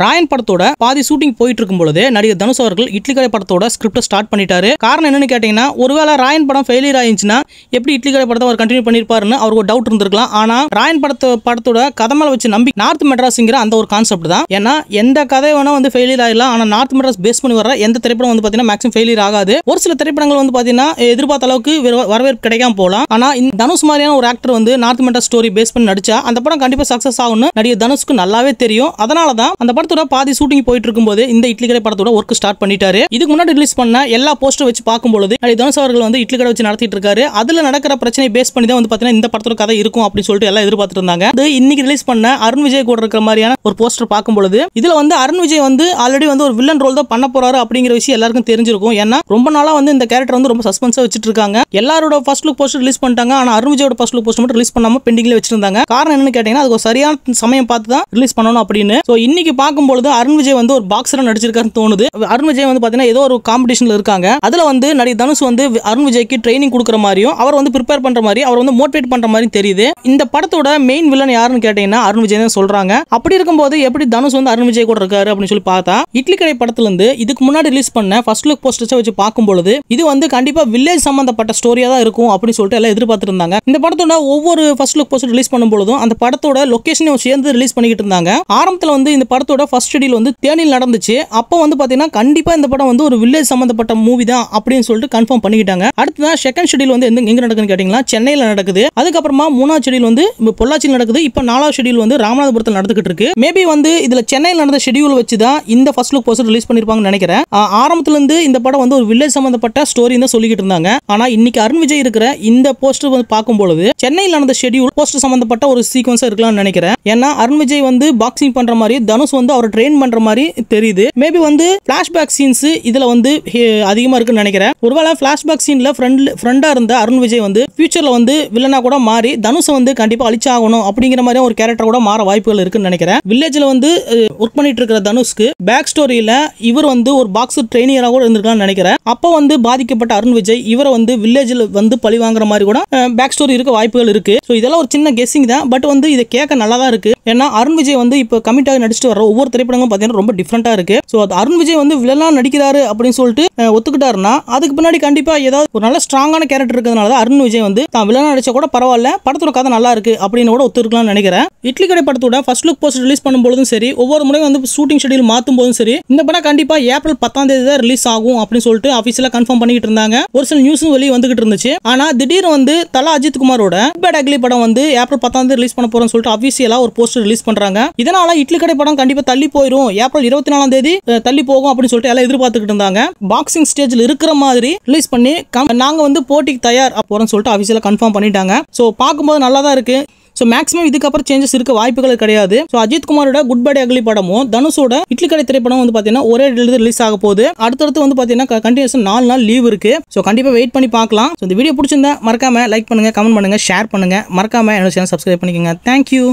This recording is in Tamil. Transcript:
ராயன் படத்தோட பாதி ஷூட்டிங் போயிட்டு இருக்கும் பொழுது நடிகர் தனுஷ் அவர்கள் இட்லி கடை படத்தோட ஸ்கிரிப்ட் ஸ்டார்ட் பண்ணிட்டாரு. காரணம் என்னன்னு கேட்டீங்கன்னா, ஒருவேளை ராயன் படம் ஃபெயிலியர் ஆயிடுச்சுன்னா எப்படி இட்லி கடை படத்தை அவர் கண்டினியூ பண்ணிருப்பாருன்னு அவருக்கு ஒரு டவுட் இருந்திருக்கலாம். ஆனா ராயன் படத்தோட கதை மேல வச்சு நம்பி நார்த் மெட்ராஸ்ங்கிற அந்த ஒரு கான்செப்ட் தான். ஏன்னா எந்த கதை வேணா வந்து ஃபெயிலியர் ஆகலாம், ஆனா நார்த் மெட்ராஸ் பேஸ் பண்ணி வர எந்த திரைப்படம் வந்து பாத்தீங்கன்னா மேக்ஸிமம் ஃபெயிலியர் ஆகாது. ஒரு சில திரைப்படங்கள் வந்து பாத்தீங்கன்னா எதிர்பார்த்த அளவுக்கு வரவேற்பு கிடைக்காம போகலாம். ஆனா இந்த தனுஷ் மாதிரியான ஒரு ஆக்டர் வந்து நார்த் மெட்ராஸ் ஸ்டோரி பேஸ் பண்ணி நடிச்சா அந்த படம் கண்டிப்பா சக்சஸ் ஆகும்னு நடிகர் தனுஷ்க்கு நல்லாவே தெரியும். அதனாலதான் அந்த படத்தோட பாதி ஷூட்டிங் போயிட்டு இருக்கும்போது இந்த இட்லி கடை படத்தோட ஒர்க் ஸ்டார்ட் பண்ணிட்டாரு. இதுக்கு முன்னாடி ரிலீஸ் பண்ண எல்லா போஸ்டர் வச்சு பார்க்கும்போது நடிகர் தனுஷ் அவர்கள் வந்து இட்லி கடை வச்சு நடத்திட்டு இருக்காரு. அதுல நடக்கிற பிரச்சனை பேஸ் பண்ணி தான் வந்து பாத்தீங்கன்னா இந்த படத்தோட கதை இருக்கும் அப்படின்னு சொல்லிட்டு எல்லாம் எதிர்பார்த்துட்டு இருந்தாங்க. அது இன்னைக்கு ரிலீஸ் பண்ண அருண் விஜய் கூட இருக்கிற மாதிரியான ஒரு போஸ்டர் பார்க்கும்போது இதுல வந்து அருண் விஜய் வந்து ஆல்ரெடி வந்து ஒரு வில்லன் ரோல் தான் பண்ண போறாரு அப்படிங்கிற விஷயம் எல்லாருக்கும் தெரிஞ்சிருக்கும். ஏன்னா ரொம்ப நாளா வந்து இந்த கேரக்டர் வந்து ரொம்ப சஸ்பென்ஸா வச்சிட்டு இருக்காங்க. எல்லாரோட ஃபர்ஸ்ட் லுக் போஸ்டர் ரிலீஸ் பண்ணிட்டாங்க. ஆனா அருண் விஜயோட ஃபர்ஸ்ட் லுக் போஸ்டர் மட்டும் ரிலீஸ் பண்ணாம பெண்டிங்ல வச்சிருந்தாங்க. காரணம் என்னன்னு கேட்டீங்கன்னா, அதுக்கு சரியான சமயம் பார்த்து தான் ரிலீஸ் பண்ணணும் அப்படின்னு. சோ இன்னைக்கு பார்க்கும்போது அருண் விஜய் வந்து ஒரு பாக்ஸரா நடிச்சிருக்காருன்னு தோணுது. அருண் விஜய் வந்து பாத்தீங்கன்னா ஏதோ ஒரு காம்படிஷன்ல இருக்காங்க. அதுல வந்து நடிகர் தனுஷ் வந்து அருண் விஜய்க்கு ட்ரைனிங் கொடுக்குற மாதிரியும் அவர் வந்து ப்ரிப்பேர் பண்ற மாதிரி அவர் வந்து மோட்டிவேட் பண்ற மாதிரி தெரியுது. இந்த படத்தோட மெயின் வில்லன் யாருன்னு கேட்டீங்கன்னா அருண் விஜய் தான் சொல்றாங்க. அப்படி இருக்கும்போது எப்படி தனுஷ் வந்து அருண் விஜய் கூட இருக்காரு அப்படின்னு சொல்லி பார்த்தா, இட்லி கடை படத்துல இருந்து இதுக்கு முன்னாடி ரிலீஸ் பண்ண ஃபர்ஸ்ட் லுக் போஸ்டர்ஸ் வச்சு பார்க்கும்போது இது வந்து கண்டிப்பா வில்லேஜ் சம்பந்தப்பட்ட ஸ்டோரியா தான் இருக்கும் அப்படின்னு சொல்லிட்டு எல்லாம் எதிர்பார்த்துட்டு இருந்தாங்க. இந்த படத்தோட ஒவ்வொரு ஃபர்ஸ்ட் லுக் போஸ்டர் ரிலீஸ் பண்ணும்போதும் அந்த படத்தோட லொகேஷனையும் சேர்ந்து ரிலீஸ் பண்ணிக்கிட்டு இருந்தாங்க. ஆரம்பத்துல வந்து இந்த படத்தோட ஃபர்ஸ்ட் ஷெட்யூல் வந்து தேனியில் நடந்துச்சு. அப்போ வந்து பாத்தீங்கன்னா கண்டிப்பா இந்த படம் வந்து ஒரு வில்லேஜ் சம்பந்தப்பட்ட மூவி தான் அப்படின்னு சொல்லிட்டு கன்ஃபார்ம் பண்ணிக்கிட்டாங்க. அடுத்ததான் செகண்ட் ஷெட்யூல் வந்து எங்க நடக்குதுன்னு கேட்டீங்கன்னா சென்னையில நடக்குது. அதுக்கப்புறமா மூணாவது ஷெட்யூல் வந்து பொள்ளாச்சியில் நடக்குது. இப்போ நாலாவது ஷெட்யூல் வந்து ராமநாதபுரத்தில் நடந்துகிட்டு இருக்கு. மேபி வந்து இதுல சென்னையில் நடந்த ஷெட்யூல் வச்சு தான் இந்த ஃபர்ஸ்ட் லுக் போஸ்டர் ரிலீஸ் பண்ணிருப்பாங்கன்னு நினைக்கிறேன். ஆரம்பத்துல இருந்து இந்த படம் வந்து ஒரு வில்லேஜ் சம்பந்தப்பட்ட ஸ்டோரி தான் சொல்லிக்கிட்டு இருந்தாங்க. ஆனா இன்னைக்கு அருண் விஜய் இருக்கிற இந்த போஸ்டர் வந்து பார்க்கும்போது சென்னையில் நடந்த ஷெட்யூல் போஸ்டர் சம்பந்தப்பட்ட ஒரு சீக்வன்ஸா இருக்கலாம்னு நினைக்கிறேன். ஏன்னா அருண் விஜய் வந்து பாக்ஸிங் பண்ற மாதிரி தனுஷ் வந்து அவர் ட்ரெயின் பண்ற மாதிரி தெரியுது. மேபி வந்து பிளாஷ்பேக் சீன்ஸ் இதுல வந்து அதிகமா இருக்குன்னு நினைக்கிறேன். ஒருவேளை பிளாஷ்பேக் சீன்ல ஃப்ரெண்டா இருந்த அருண் விஜய் வந்து ஃபியூச்சர்ல வந்து வில்லனா கூட மாறி தனுஷ் வந்து கண்டிப்பா அழிச்சாகணும் அப்படிங்கிற மாதிரி ஒரு கேரக்டர் கூட மாற வாய்ப்புகள் இருக்குன்னு நினைக்கிறேன். வில்லேஜ்ல வந்து ஒர்க் பண்ணிட்டு இருக்கிற தனுஷ்க்கு பேக் ஸ்டோரியில இவர் வந்து ஒரு பாக்ஸர் ட்ரெயினியரா கூட இருந்திருக்கலாம்னு நினைக்கிறேன். அப்போ வந்து பாதிக்கப்பட்ட அருண் விஜய் இவரை வந்து வில்லேஜ்ல வந்து பழி வாங்குற மாதிரி கூட பேக் ஸ்டோரி இருக்க வாய்ப்புகள் இருக்கு. ஸோ இதெல்லாம் ஒரு சின்ன கெஸ்ஸிங் தான். பட் வந்து இதை கேட்க நல்லா தான் இருக்கு. ஏன்னா அருண் விஜய் வந்து இப்போ கமிட் ஆகி நடிச்சுட்டு வர ஒவ்வொரு திரைப்படங்களும் பார்த்தீங்கன்னா ரொம்ப டிஃப்ரெண்டா இருக்கு. ஸோ அருண் விஜய் வந்து வில்லனா நடிக்கிறாரு அப்படின்னு சொல்லிட்டு ஒத்துக்கிட்டாருன்னா அதுக்கு பின்னாடி கண்டிப்பா ஏதாவது ஒரு நல்ல ஸ்ட்ராங்கான கேரக்டர் இருக்கிறதுனால தான் அருண் விஜய் வந்து தான் வில்லனா நடிச்சா கூட பரவாயில்ல, படத்தோட கதை நல்லா இருக்கு அப்படின்னு கூட ஒத்துக்கலாம்னு நினைக்கிறேன். இட்லி கடை படத்தோட ஃபர்ஸ்ட் லுக் போஸ்டர் ரிலீஸ் பண்ணும்போதும் சரி, ஒவ்வொரு முறையும் வந்து ஷூட்டிங் ஷெட்யூல் மாற்றும் போதும் சரி, இந்த படம் கண்டிப்பா ஏப்ரல் 10ஆம் தேதி தான் ரிலீஸ் ஆகும் அப்படின்னு சொல்லிட்டு ஆஃபீஸில் கன்ஃபார்ம் பண்ணிட்டு இருந்தாங்க. ஒரு சில நியூஸும் வெளியே வந்துகிட்டு இருந்துச்சு. ஆனா திடீர்னு வந்து தல அஜித் குமாரோட பேட் அக்லி படம் வந்து ஏப்ரல் 10ஆம் தேதி ரிலீஸ் பண்ண போறோம்னு சொல்லிட்டு அஃபீஷியலா ஒரு போஸ்டர் ரிலீஸ் பண்றாங்க. இதனால இட்லி கடை படம் கண்டிப்பா தள்ளி போயிடும், ஏப்ரல் 24ஆம் தேதி தள்ளி போகும் அப்படின்னு சொல்லிட்டு எல்லாம் எதிர்பார்த்துக்கிட்டு இருந்தாங்க. பாக்ஸிங் ஸ்டேஜ்ல இருக்கிற மாதிரி ரிலீஸ் பண்ணி நாங்க வந்து போட்டிக்கு தயார் போறோம்னு சொல்லிட்டு அஃபீஷியலா கன்ஃபார்ம் பண்ணிட்டாங்க. ஸோ பார்க்கும்போது நல்லா தான் இருக்கு. ஸோ மேக்ஸிமம் இதுக்கப்புறம் சேஞ்சஸ் இருக்க வாய்ப்புகள் கிடையாது. ஸோ அஜித் குமாரோட குட் பை அக்லி படமும் தனுஷோட இட்லி கடை திரைப்படம் வந்து பார்த்தீங்கன்னா ஒரே டேட்ல ரிலீஸ் ஆக போகுது. அடுத்தடுத்து வந்து பார்த்தீங்கன்னா கண்டினியூஸா 4 நாள் லீவ் இருக்கு. ஸோ கண்டிப்பாக வெயிட் பண்ணி பார்க்கலாம். ஸோ இந்த வீடியோ பிடிச்சிருந்தா மறக்காம லைக் பண்ணுங்க, கமெண்ட் பண்ணுங்க, ஷேர் பண்ணுங்க. மறக்காம என்னோட சேனல் சப்ஸ்கிரைப் பண்ணிக்கோங்க. தேங்க்யூ.